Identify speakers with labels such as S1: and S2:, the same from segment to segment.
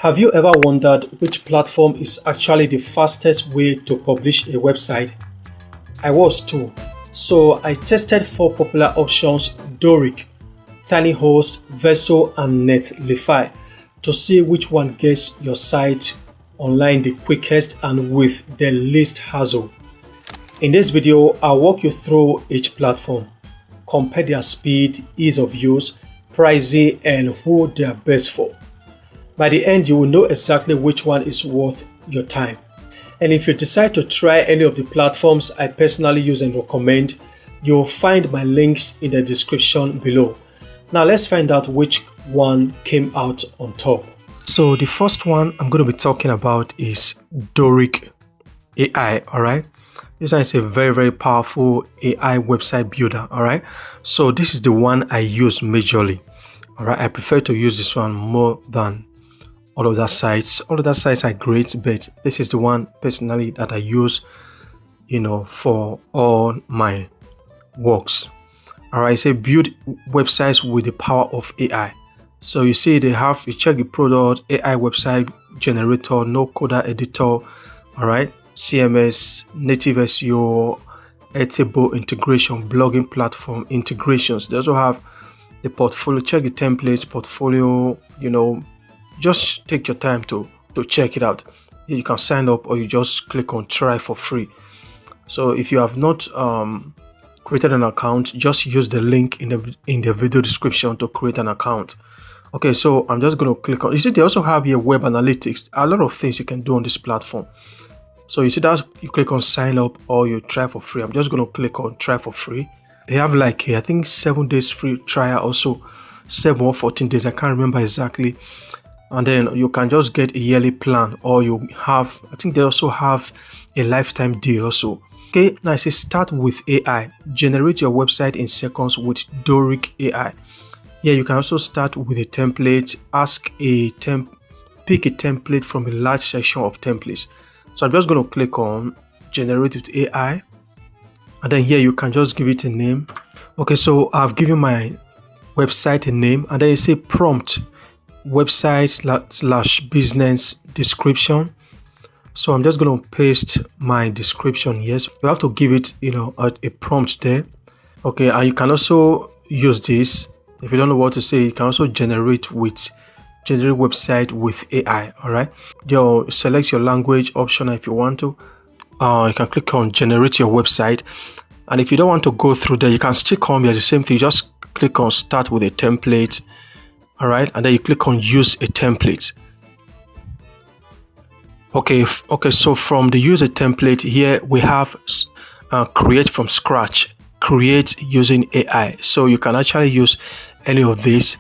S1: Have you ever wondered which platform is actually the fastest way to publish a website? I was too. So I tested four popular options: Dorik, TinyHost, Vercel, and Netlify to see which one gets your site online the quickest and with the least hassle. In this video, I'll walk you through each platform, compare their speed, ease of use, pricing, and who they are best for. By the end, you will know exactly which one is worth your time. And if you decide to try any of the platforms I personally use and recommend, you'll find my links in the description below. Now let's find out which one came out on top. So the first one I'm going to be talking about is Dorik AI, alright? This one is a very powerful AI website builder, alright? So this is the one I use majorly, alright? I prefer to use this one more than all other sites. All other sites are great, but this is the one personally that I use, for all my works. Alright, it's a build websites with the power of AI. So you see you check the product, AI website generator, no coder editor, alright, CMS, native SEO, Airtable integration, blogging platform integrations. They also have the portfolio, check the templates, portfolio, just take your time to check it out. You can sign up or you just click on try for free. So if you have not created an account, just use the link in the video description to create an account. Okay, so I'm just going to click on, you see they also have here web analytics, a lot of things you can do on this platform. So you see that you click on sign up or you try for free. I'm just going to click on try for free. They have like I think 7 days free trial, also 7 or 14 days, I can't remember exactly. And then you can just get a yearly plan, or you have, I think they also have a lifetime deal also. Okay, now it says start with AI. Generate your website in seconds with Dorik AI. Here you can also start with a template. Pick a template from a large section of templates. So I'm just going to click on generate with AI. And then here you can just give it a name. Okay, so I've given my website a name, and then you say prompt website / business description. So I'm just going to paste my description. Yes, you have to give it a prompt there. Okay, and you can also use this if you don't know what to say. You can also generate website with AI. All right, you select your language option if you want to. You can click on generate your website, and if you don't want to go through there, you can still come here, the same thing. Just click on start with a template. All right, and then you click on use a template. Okay, so from the use a template here we have create from scratch, create using AI. So you can actually use any of these.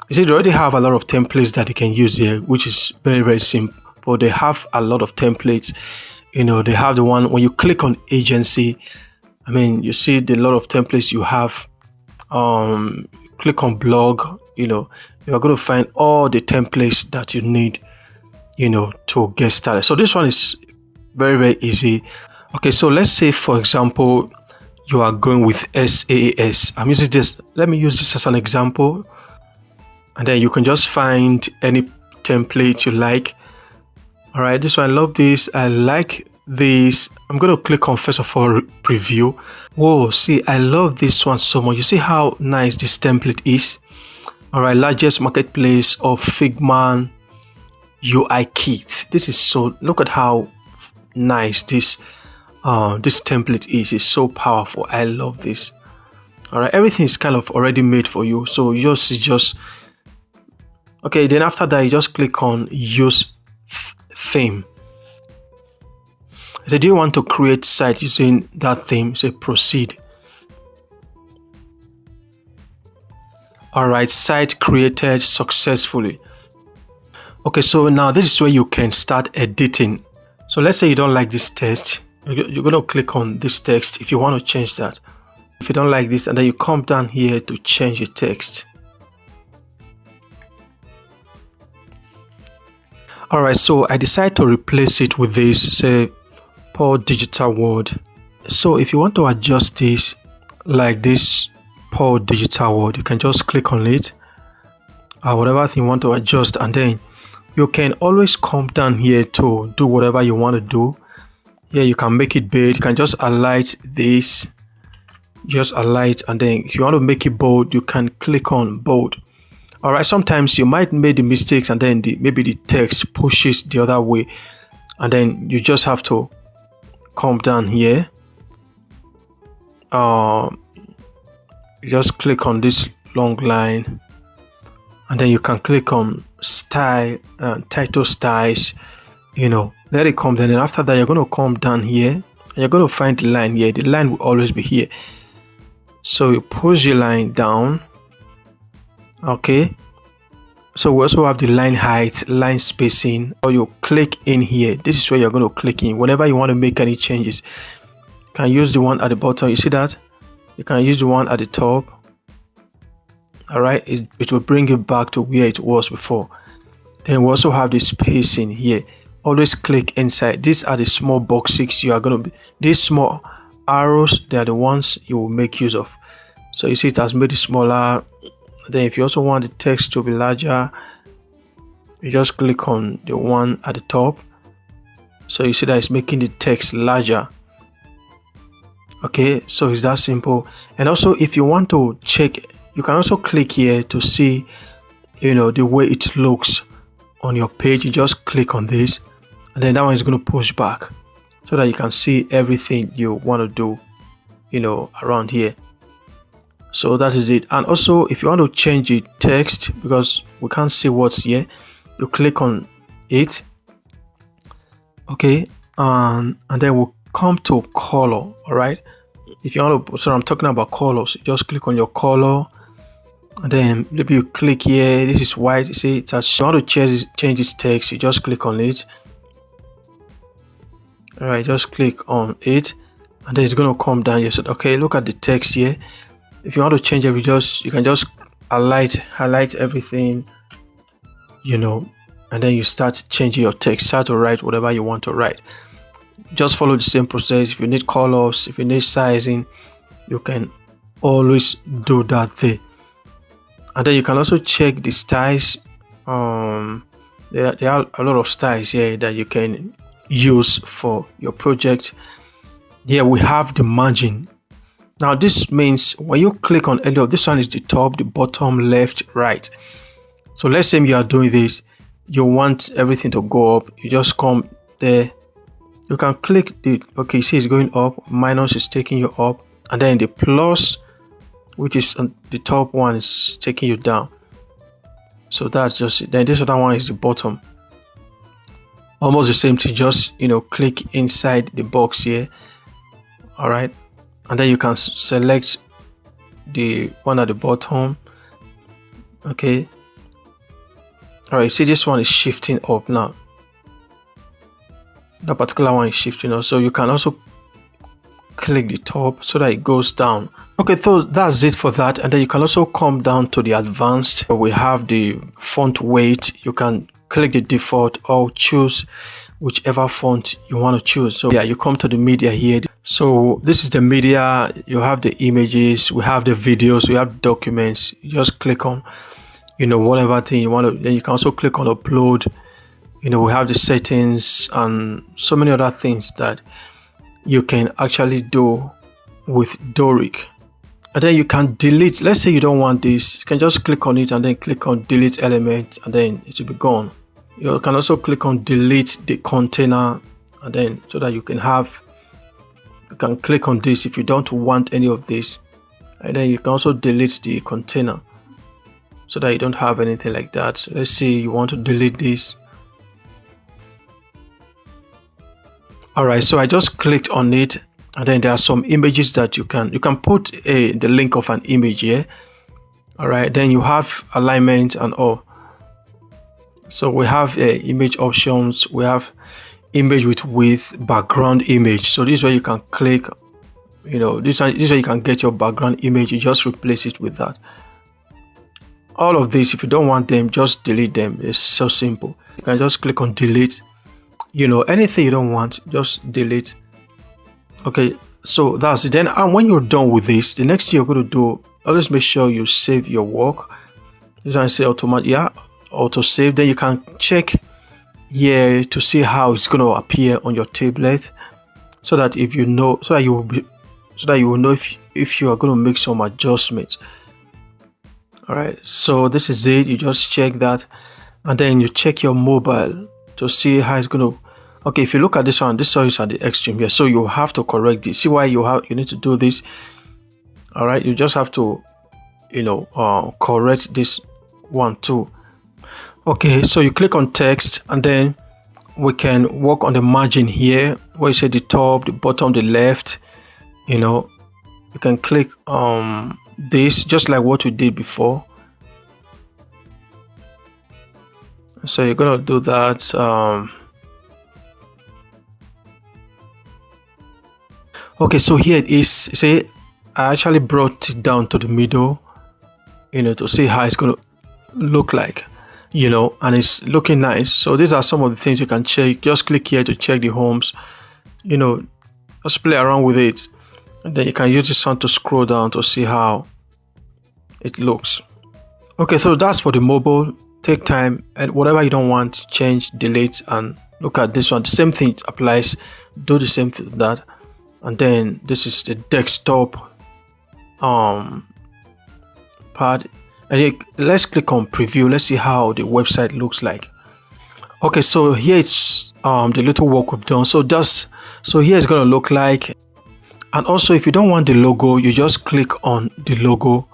S1: You see they already have a lot of templates that you can use here, which is very simple. But they have a lot of templates. They have the one when you click on agency, you see the lot of templates you have. Click on blog, you're going to find all the templates that you need to get started. So this one is very easy. Okay, so let's say for example you are going with SaaS. I'm using this, let me use this as an example, and then you can just find any template you like. All right, this one, I love this, I like this. I'm going to click on first of all preview. Whoa, see, I love this one so much. You see how nice this template is. All right, largest marketplace of Figma UI kits. This is so, look at how nice this template is. It's so powerful. I love this. All right, everything is kind of already made for you, so yours is just okay. Then after that you just click on use theme. So do you want to create site using that theme? Say proceed. All right, site created successfully. Okay, so now this is where you can start editing. So let's say you don't like this text. You're going to click on this text if you want to change that. If you don't like this, and then you come down here to change the text. All right, so I decide to replace it with this, say Paul Digital World. So if you want to adjust this like this Paul Digital World, you can just click on it, whatever thing you want to adjust, and then You can always come down here to do whatever you want to do. Here you can make it big. You can just highlight this, just highlight, and then if you want to make it bold, you can click on bold. All right, sometimes you might make the mistakes and then maybe the text pushes the other way, and then you just have to come down here. You just click on this long line, and then you can click on style and title styles, let it come down. And after that, you're going to come down here and you're going to find the line here. The line will always be here, so you push your line down. Okay, so we also have the line height, line spacing, or you click in here. This is where you're going to click in whenever you want to make any changes. You can use the one at the bottom, you see that? You can use the one at the top. All right, it will bring it back to where it was before. Then we also have the spacing here. Always click inside. These are the small boxes you are going to be, these small arrows, they are the ones you will make use of. So you see it has made it smaller. Then if you also want the text to be larger, you just click on the one at the top. So you see that it's making the text larger. Okay, so it's that simple. And also if you want to check, you can also click here to see the way it looks on your page. You just click on this, and then that one is going to push back so that you can see everything you want to do around here. So that is it. And also if you want to change the text, because we can't see what's here, you click on it. Okay, and then we'll come to color. All right, if you want to, so I'm talking about colors, you just click on your color, and then maybe you click here. This is white. You see it has, you want to change this text, you just click on it. All right, just click on it, and then it's going to come down here. So okay, look at the text here. If you want to change it, you can just highlight everything, and then you start changing your text, start to write whatever you want to write. Just follow the same process. If you need colors, if you need sizing, you can always do that there. And then you can also check the styles. There are a lot of styles here that you can use for your project. Here we have the margin. Now this means when you click on any of this, one is the top, the bottom, left, right. So let's say you are doing this, you want everything to go up, you just come there, you can click the, okay, see it's going up, minus is taking you up, and then the plus, which is on the top one, is taking you down. So that's just it. Then this other one is the bottom. Almost the same thing, just click inside the box here. All right, and then you can select the one at the bottom. Okay, all right, see this one is shifting up now. That particular one is shifting up, so you can also click the top so that it goes down. Okay, so that's it for that. And then you can also come down to the advanced, where we have the font weight. You can click the default or choose whichever font you want to choose. So yeah, you come to the media here. So this is the media. You have the images, we have the videos, we have documents. You just click on whatever thing you want to. Then you can also click on upload. We have the settings and so many other things that you can actually do with Dorik. And then you can delete. Let's say you don't want this, you can just click on it and then click on delete element, and then it will be gone. You can also click on delete the container, and then so that you can click on this if you don't want any of this, and then you can also delete the container so that you don't have anything like that. So let's say you want to delete this. All right, so I just clicked on it, and then there are some images that you can put the link of an image here. All right, then you have alignment and all. So we have image options, we have image with background image. So this is where you can click, this is where you can get your background image. You just replace it with that. All of this, if you don't want them, just delete them. It's so simple. You can just click on delete. Anything you don't want, just delete. Okay, so that's it. Then and when you're done with this, the next thing you're going to do, always make sure you save your work. This one say automatic. Yeah, autosave. Then you can check here to see how it's going to appear on your tablet, so that if you know, so that you will know if you are going to make some adjustments. All right, so this is it. You just check that, and then you check your mobile to see how it's going to. Okay, if you look at this one is at the extreme here, so you have to correct this. See why you need to do this. All right, you just have to, correct this one too. Okay, so you click on text, and then we can work on the margin here where you say the top, the bottom, the left. You can click this just like what we did before. So you're gonna do that. Okay, so here it is. See, I actually brought it down to the middle, to see how it's gonna look like, and it's looking nice. So these are some of the things you can check. Just click here to check the homes, just play around with it, and then you can use this one to scroll down to see how it looks. Okay, so that's for the mobile. Take time, and whatever you don't want, change, delete, and look at this one. The same thing applies. Do the same thing that. And then this is the desktop part, and let's click on preview. Let's see how the website looks like. Okay, so here it's the little work we've done. So here it's going to look like. And also, if you don't want the logo, you just click on the logo,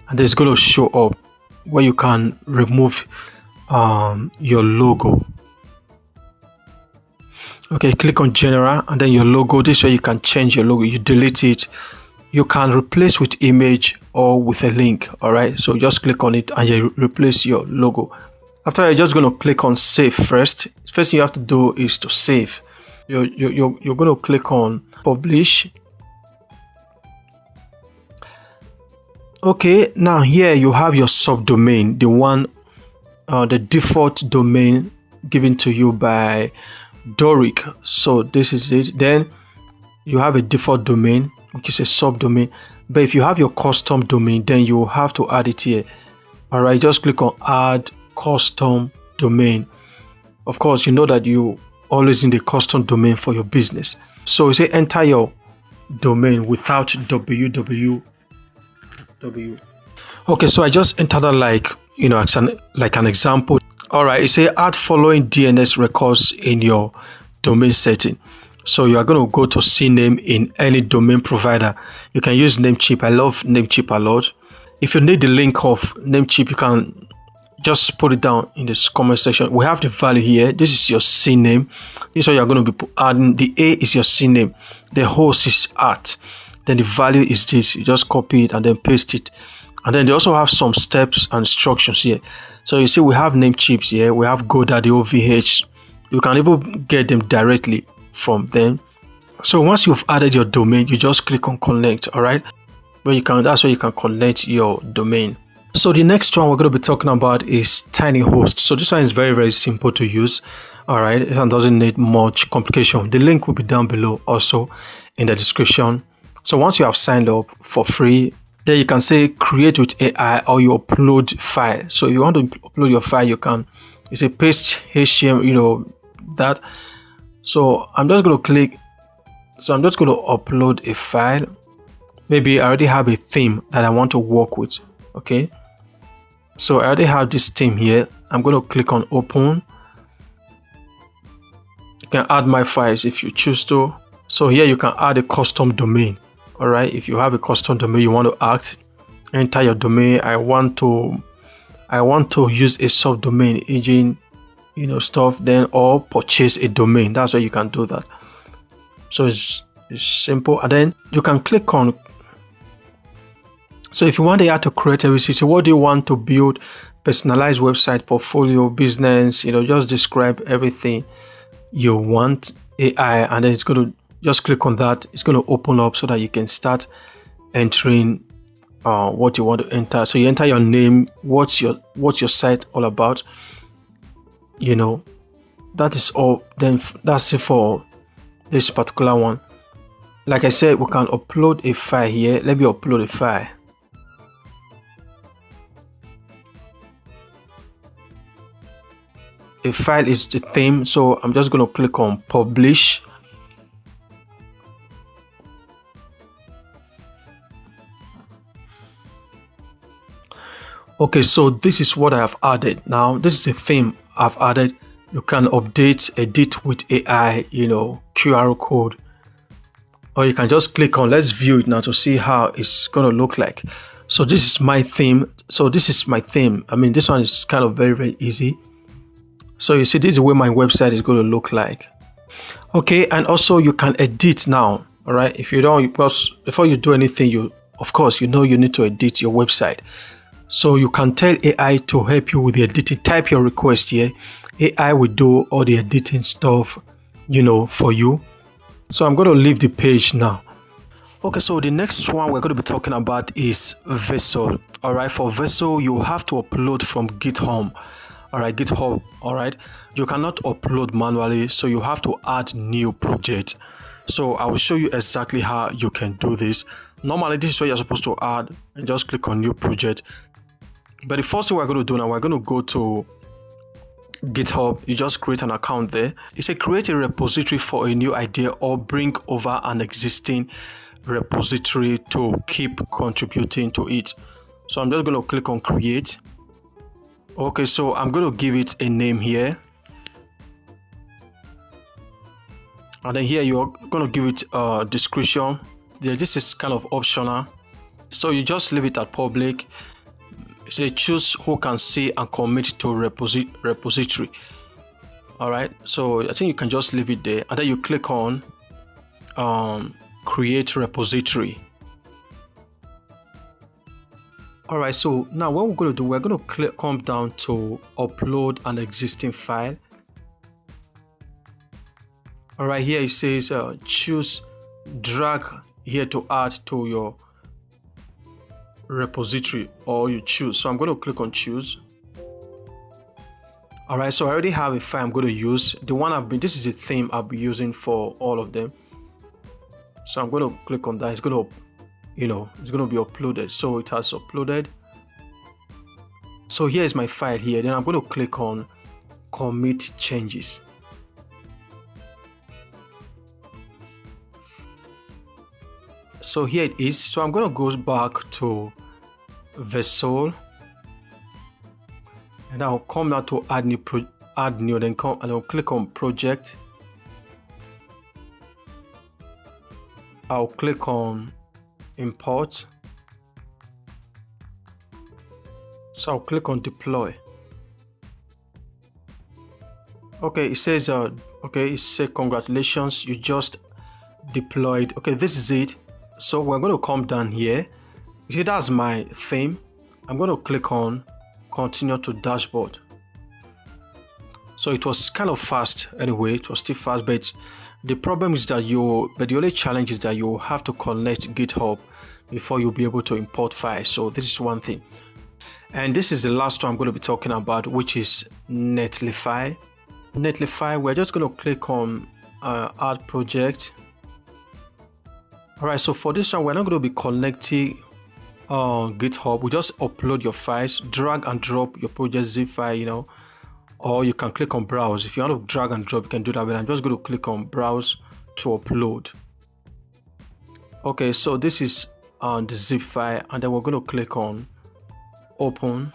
S1: and it's going to show up where you can remove your logo. Okay, click on general, and then your logo. This way you can change your logo. You delete it. You can replace with image or with a link. All right, so just click on it and you replace your logo. After, you're just going to click on save first. First thing you have to do is to save. You're going to click on publish. Okay, now here you have your subdomain, the one, the default domain given to you by Dorik. So this is it. Then you have a default domain, which is a subdomain. But if you have your custom domain, then you have to add it here. All right, just click on add custom domain. Of course, you know that you always need a custom domain for your business. So you say enter your domain without www. Okay, so I just entered that like an example. All right, you say add following DNS records in your domain setting. So you are going to go to CNAME in any domain provider. You can use Namecheap. I love Namecheap a lot. If you need the link of Namecheap, you can just put it down in the comment section. We have the value here. This is your CNAME. This is what you're going to be adding. The A is your CNAME. The host is @ then the value is this. You just copy it and then paste it. And then they also have some steps and instructions here. So you see we have Namecheaps here. We have GoDaddy, OVH. You can even get them directly from them. So once you've added your domain, you just click on connect. All right, that's where you can connect your domain. So the next one we're going to be talking about is TinyHost. So this one is very, very simple to use. All right, it doesn't need much complication. The link will be down below, also in the description. So once you have signed up for free, then you can say create with AI, or you upload file. So if you want to upload your file, you can. You say paste HTML, that. So I'm just going to click. So I'm just going to upload a file. Maybe I already have a theme that I want to work with. Okay. So I already have this theme here. I'm going to click on open. You can add my files if you choose to. So here you can add a custom domain. All right, if you have a custom domain you want to add, enter your domain. I want to use a subdomain agent, stuff, then, or purchase a domain. That's where you can do that. So it's simple. And then you can click on. So if you want to create everything, so what do you want to build? Personalized website, portfolio, business, just describe everything you want. AI, and then it's going to just click on that. It's going to open up so that you can start entering what you want to enter. So you enter your name, what's your site all about. That is all. Then that's it for this particular one. Like I said, we can upload a file here. Let me upload a file. a file is the theme, so I'm just going to click on publish. Okay, so this is what I have added. Now this is a theme I've added. You can update, edit with AI, QR code, or you can just click on, let's view it now to see how it's going to look like. So this is my theme. So this is my theme. I mean, this one is kind of very, very easy. So you see, this is the way my website is going to look like. Okay, and also you can edit now. All right, if you don't, because before you do anything, of course, you need to edit your website. So you can tell AI to help you with the editing. Type your request here. AI will do all the editing stuff, for you. So I'm going to leave the page now. Okay, so the next one we're going to be talking about is Vercel. All right, for Vercel, you have to upload from GitHub. All right, GitHub. All right, you cannot upload manually, so you have to add new project. So I will show you exactly how you can do this. Normally, this is what you're supposed to add, and just click on new project. But the first thing we're going to do now, we're going to go to GitHub. You just create an account there. It says create a repository for a new idea or bring over an existing repository to keep contributing to it. So I'm just going to click on create. Okay, so I'm going to give it a name here. And then here you're going to give it a description. Yeah, this is kind of optional. So you just leave it at public. Say choose who can see and commit to repository. All right, so I think you can just leave it there, and then you click on create repository. All right, so now what we're going to do, we're going to come down to upload an existing file. All right, here it says choose drag here to add to your repository, or you choose. So I'm going to click on choose. All right, so I already have a file I'm going to use. The one this is the theme I'll be using for all of them. So I'm going to click on that. It's going to, it's going to be uploaded. So it has uploaded. So here is my file here. Then I'm going to click on commit changes. So here it is. So I'm going to go back to Vercel, and I'll come now to add new, then come and I'll click on project. I'll click on import. So I'll click on deploy. Okay, it says congratulations, you just deployed. Okay, this is it. So we're going to come down here. You see, that's my theme. I'm going to click on continue to dashboard. So it was kind of fast anyway. It was still fast, but the problem is that the only challenge is that you have to connect GitHub before you'll be able to import files. So this is one thing. And this is the last one I'm going to be talking about, which is Netlify. Netlify, we're just going to click on add project. All right, so for this one, we're not going to be connecting GitHub. We just upload your files, drag and drop your project zip file, or you can click on browse. If you want to drag and drop, you can do that, but I'm just going to click on browse to upload. Okay, so this is the zip file, and then we're going to click on open,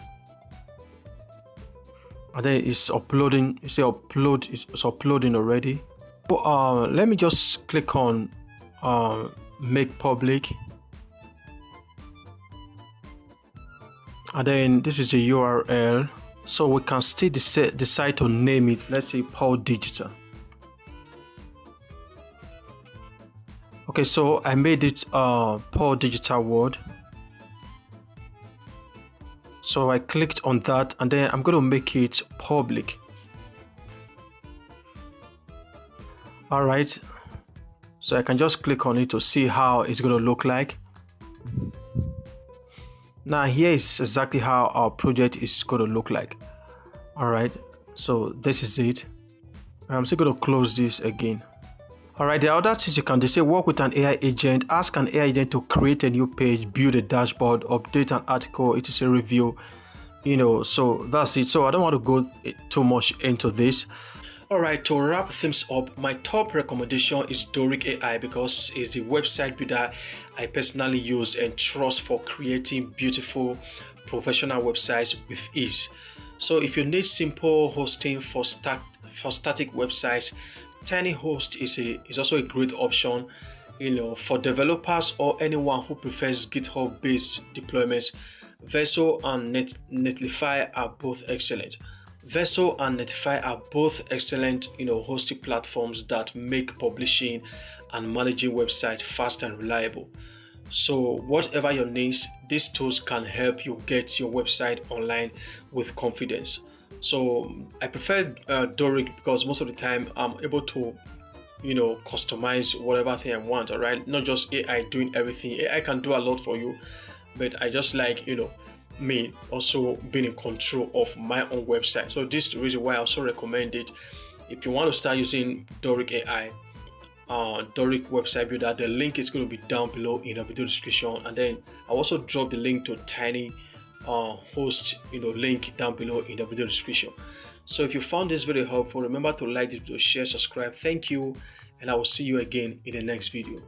S1: and then it's uploading. You see upload, it's uploading already. So, let me just click on make public, and then this is a URL, so we can still decide to name it. Let's say Paul Digital. Okay, so I made it Paul Digital World. So I clicked on that, and then I'm going to make it public. All right, so I can just click on it to see how it's going to look like. Now here is exactly how our project is going to look like. All right, so this is it. I'm still going to close this again. All right, the other things you can do, say work with an AI agent, ask an AI agent to create a new page, build a dashboard, update an article, it is a review, So that's it. So I don't want to go too much into this. All right, to wrap things up, my top recommendation is Dorik AI because it's the website builder I personally use and trust for creating beautiful professional websites with ease. So if you need simple hosting for static websites, TinyHost is also a great option. For developers or anyone who prefers GitHub-based deployments, Vercel and Netlify are both excellent. Vercel and Netlify are both excellent, hosting platforms that make publishing and managing websites fast and reliable. So whatever your needs, these tools can help you get your website online with confidence. So I prefer Dorik because most of the time I'm able to customize whatever thing I want. All right, not just AI doing everything. AI can do a lot for you, but I just like me also being in control of my own website. So this is the reason why I also recommend it. If you want to start using Dorik AI, Dorik website builder, the link is going to be down below in the video description, and then I also drop the link to Tiny host link down below in the video description. So if you found this video helpful, remember to like this video, share, subscribe. Thank you, and I will see you again in the next video.